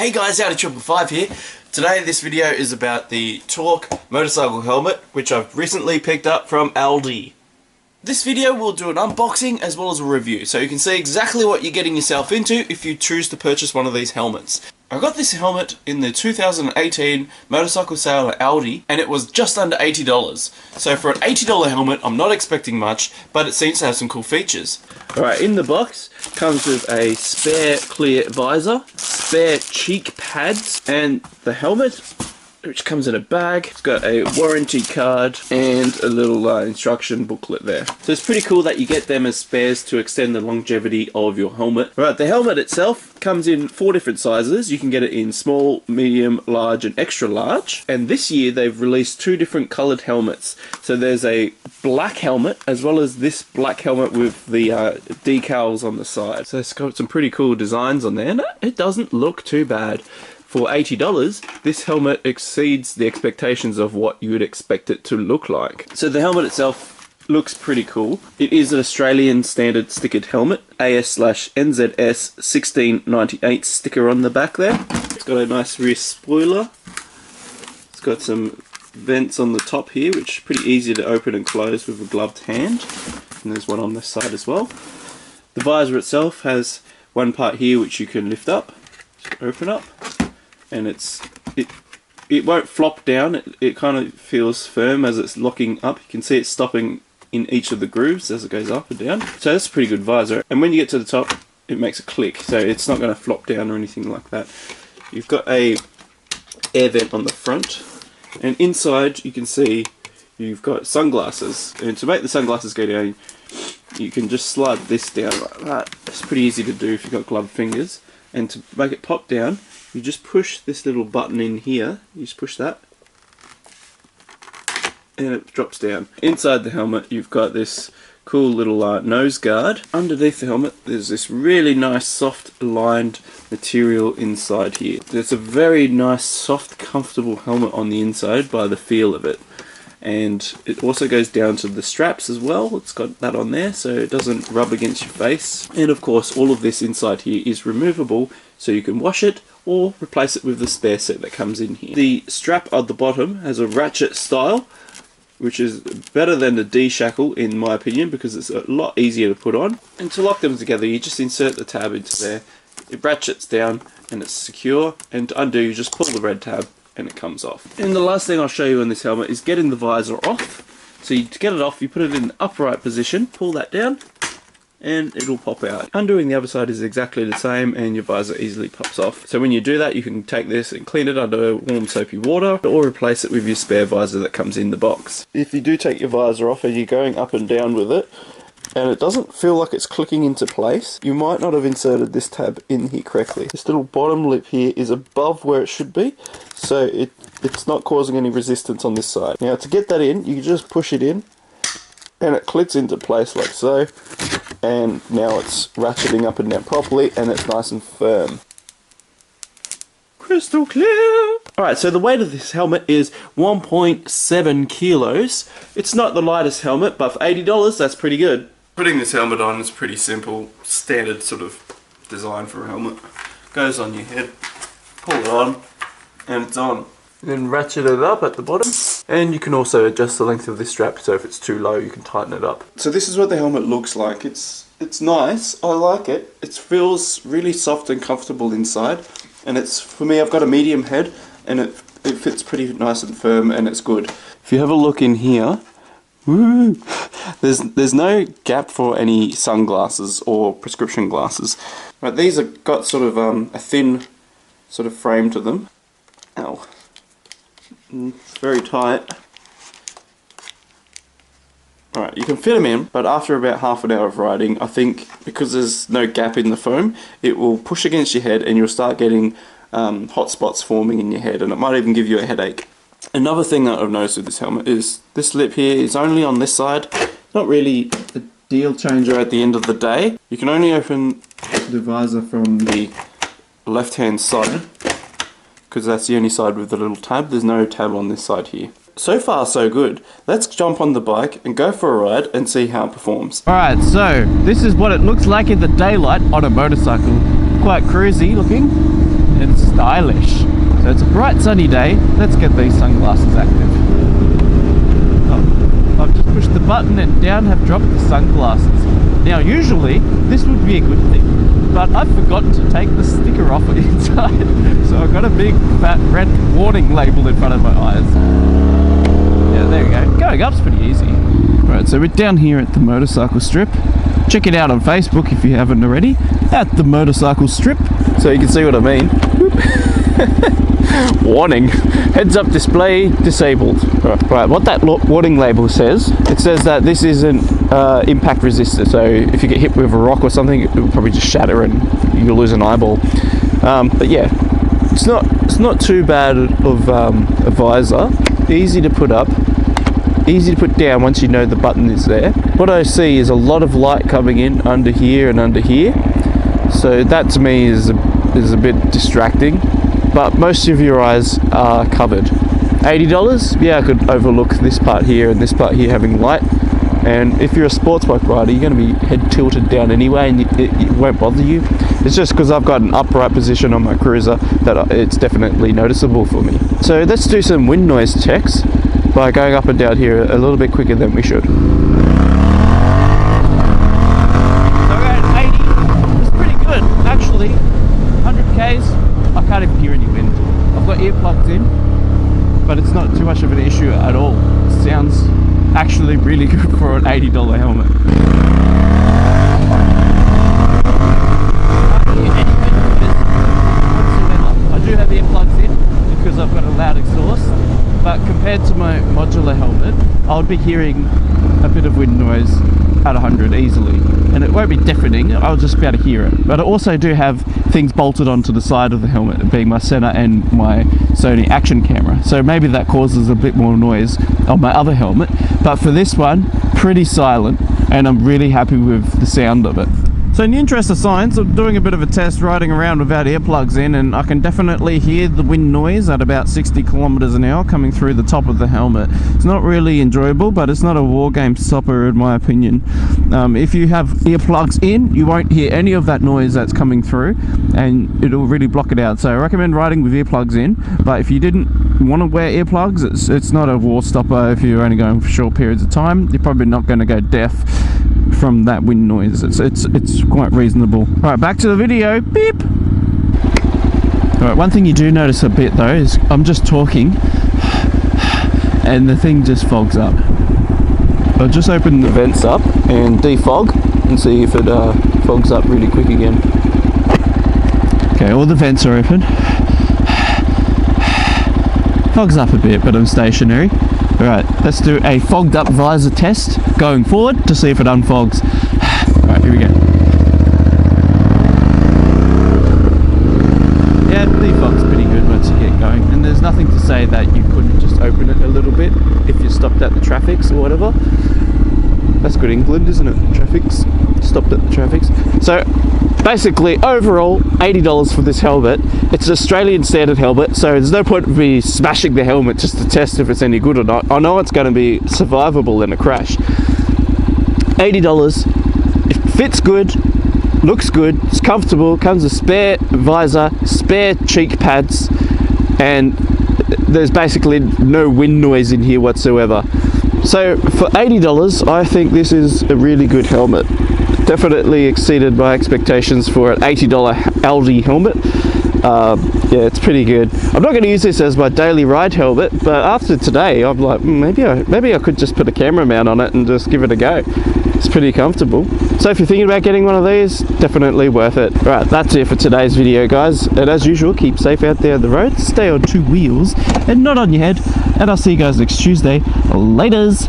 Hey guys, Audi 555 here. Today this video is about the Torque motorcycle helmet, which I've recently picked up from Aldi. This video will do an unboxing as well as a review, so you can see exactly what you're getting yourself into if you choose to purchase one of these helmets. I got this helmet in the 2018 motorcycle sale at Aldi, and it was just under $80. So for an $80 helmet, I'm not expecting much, but it seems to have some cool features. Alright, in the box comes with a spare clear visor, spare cheek pads, and the helmet, which comes in a bag. It's got a warranty card and a little instruction booklet there. So it's pretty cool that you get them as spares to extend the longevity of your helmet. Right, the helmet itself comes in 4 different sizes. You can get it in small, medium, large and extra large. And this year they've released 2 different coloured helmets. So there's a black helmet as well as this black helmet with the decals on the side. So it's got some pretty cool designs on there and it doesn't look too bad. For $80, this helmet exceeds the expectations of what you would expect it to look like. So the helmet itself looks pretty cool. It is an Australian standard stickered helmet, AS/NZS 1698 sticker on the back there. It's got a nice rear spoiler. It's got some vents on the top here, which is pretty easy to open and close with a gloved hand. And there's one on this side as well. The visor itself has one part here which you can lift up, open up. And it won't flop down, it kind of feels firm as it's locking up. You can see it's stopping in each of the grooves as it goes up and down. So that's a pretty good visor. And when you get to the top, it makes a click, so it's not going to flop down or anything like that. You've got a air vent on the front, and inside you can see you've got sunglasses. And to make the sunglasses go down, you can just slide this down like that. It's pretty easy to do if you've got gloved fingers. And to make it pop down, you just push this little button in here, you just push that, and it drops down. Inside the helmet you've got this cool little nose guard. Underneath the helmet there's this really nice soft lined material inside here. There's a very nice soft comfortable helmet on the inside by the feel of it. And it also goes down to the straps as well. It's got that on there so it doesn't rub against your face. And of course all of this inside here is removable, so you can wash it or replace it with the spare set that comes in here. The strap at the bottom has a ratchet style, which is better than the D-shackle in my opinion because it's a lot easier to put on. And to lock them together you just insert the tab into there, it ratchets down and it's secure, and to undo you just pull the red tab and it comes off. And the last thing I'll show you on this helmet is getting the visor off. So to get it off you put it in the upright position, pull that down, and it'll pop out. Undoing the other side is exactly the same and your visor easily pops off. So when you do that you can take this and clean it under warm soapy water or replace it with your spare visor that comes in the box. If you do take your visor off and you're going up and down with it and it doesn't feel like it's clicking into place, you might not have inserted this tab in here correctly. This little bottom lip here is above where it should be, so it's not causing any resistance on this side. Now to get that in, you can just push it in and it clicks into place like so, and now it's ratcheting up and down properly and it's nice and firm. Crystal clear! Alright, so the weight of this helmet is 1.7 kilos. It's not the lightest helmet, but for $80 that's pretty good. Putting this helmet on is pretty simple, standard sort of design for a helmet. Goes on your head, pull it on, and it's on. Then ratchet it up at the bottom, and you can also adjust the length of this strap, so if it's too low you can tighten it up. So this is what the helmet looks like. It's nice, I like it. It feels really soft and comfortable inside, and it's, for me, I've got a medium head and it fits pretty nice and firm and it's good. If you have a look in here, woo, there's no gap for any sunglasses or prescription glasses. Right, these have got sort of a thin sort of frame to them. Ow. It's very tight. Alright, you can fit them in, but after about half an hour of riding, I think because there's no gap in the foam, it will push against your head and you'll start getting hot spots forming in your head, and it might even give you a headache. Another thing that I've noticed with this helmet is this lip here is only on this side. Not really a deal changer at the end of the day. You can only open the visor from the left hand side, because that's the only side with the little tab. There's no tab on this side here. So far so good. Let's jump on the bike and go for a ride and see how it performs. Alright, so this is what it looks like in the daylight on a motorcycle. Quite cruisy looking and stylish. bright sunny day, let's get these sunglasses active. Oh, I've just pushed the button and down have dropped the sunglasses. Now usually this would be a good thing, but I've forgotten to take the sticker off inside. So I've got a big fat red warning label in front of my eyes. Yeah, there we go. Going up's pretty easy. Right, so we're down here at the motorcycle strip. Check it out on Facebook if you haven't already, at the motorcycle strip, so you can see what I mean. Warning, heads up display disabled. Right, what that warning label says, it says that this isn't impact resistant, so if you get hit with a rock or something, it will probably just shatter and you'll lose an eyeball. But yeah, it's not too bad of a visor, easy to put up, easy to put down once you know the button is there. What I see is a lot of light coming in under here and under here, so that to me is a bit distracting, but most of your eyes are covered. $80, yeah, I could overlook this part here and this part here having light, and if you're a sports bike rider, you're going to be head tilted down anyway and it won't bother you. It's just because I've got an upright position on my cruiser that it's definitely noticeable for me. So let's do some wind noise checks by going up and down here a little bit quicker than we should. So around 80 is pretty good, actually. 100 k's, I can't even hear any wind. I've got earplugs in, but it's not too much of an issue at all. It sounds actually really good for an $80 helmet. I do have earplugs in because I've got a loud exhaust, but compared to my modular helmet, I'll be hearing a bit of wind noise at 100 easily, and it won't be deafening, I'll just be able to hear it. But I also do have things bolted onto the side of the helmet, being my center and my Sony action camera, so maybe that causes a bit more noise on my other helmet, but for this one, pretty silent, and I'm really happy with the sound of it. So in the interest of science, I'm doing a bit of a test riding around without earplugs in, and I can definitely hear the wind noise at about 60 kilometers an hour coming through the top of the helmet. It's not really enjoyable, but it's not a war game stopper in my opinion. If you have earplugs in, you won't hear any of that noise that's coming through, and it'll really block it out. So I recommend riding with earplugs in, but if you didn't want to wear earplugs, it's not a war stopper. If you're only going for short periods of time, you're probably not going to go deaf from that wind noise. It's quite reasonable. Alright, back to the video. Beep! Alright, one thing you do notice a bit though is I'm just talking and the thing just fogs up. I'll just open the vents up and defog and see if it fogs up really quick again. Okay, all the vents are open. Fogs up a bit, but I'm stationary. Alright, let's do a fogged up visor test going forward to see if it unfogs. Alright, here we go. Yeah, the defog's pretty good once you get going, and there's nothing to say that you couldn't just open it a little bit if you stopped at the traffics or whatever. That's good England, isn't it? Traffics. Stopped at the traffics. So basically, overall, $80 for this helmet. It's an Australian standard helmet, so there's no point in me smashing the helmet just to test if it's any good or not. I know it's going to be survivable in a crash. $80. It fits good, looks good, it's comfortable, comes with spare visor, spare cheek pads, and there's basically no wind noise in here whatsoever. So for $80, I think this is a really good helmet. Definitely exceeded my expectations for an $80 Aldi helmet. Yeah, it's pretty good. I'm not going to use this as my daily ride helmet, but after today, I'm like, maybe I could just put a camera mount on it and just give it a go. It's pretty comfortable. So if you're thinking about getting one of these, definitely worth it. Alright, that's it for today's video, guys. And as usual, keep safe out there on the road, stay on two wheels and not on your head. And I'll see you guys next Tuesday. Laters!